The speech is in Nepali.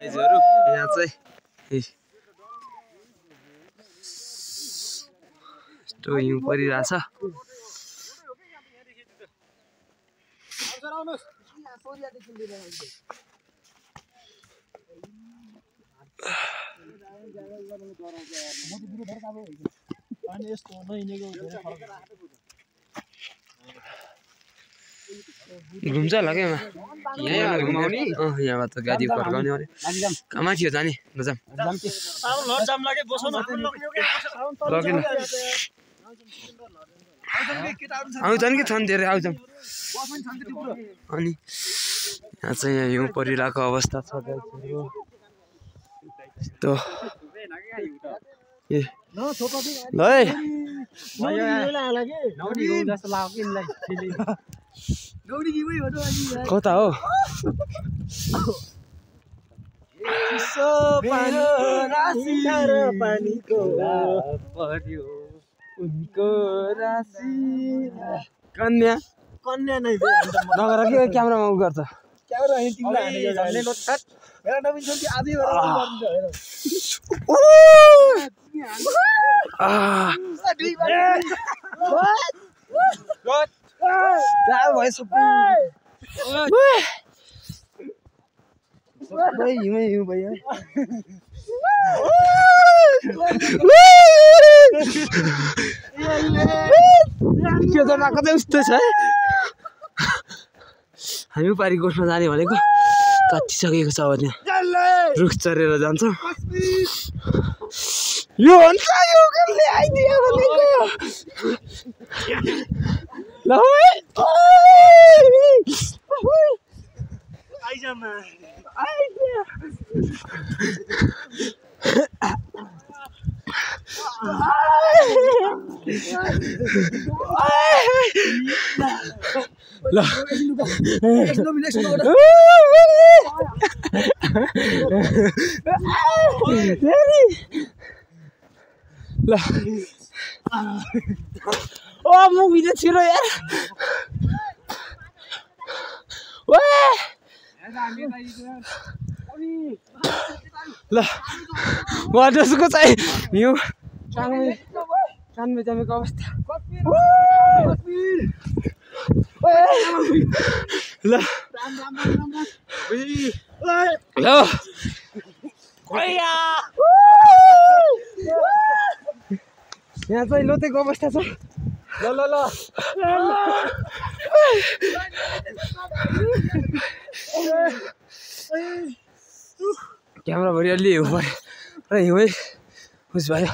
यहाँ चाहिँ यस्तो हिउँ परिरहेछ। घुम्छ होला क्या यहाँबाट त गाडी फर्काउने अरे कहाँ थियो जाने नजाम आउँछन् कि छन् धेरै आउँछन्। अनि यहाँ चाहिँ यहाँ हिउँ परिरहेको अवस्था छ यस्तो ए ल कता हो कन्या कन्या नै नगर के क्यामेरामा उ गर्छ क्यामेरा उस्तो छ हामी पारी गोठमा जाने भनेको काटिसकेको छ भने रुख चढेर जान्छ यो हुन्छ यो कसले आइदियो भनेको ल आइजामा आइदियो ल ल ओ मुख भित्र छिरो यार ल वाटरको चाहिँ हिउँ कानमे जमेको अवस्था ल ल यहाँ चाहिँ लोतेको अवस्था छ ल ल ल क्यामेरा भरि अलि हिउँ पऱ्यो र हिउँ उस भयो।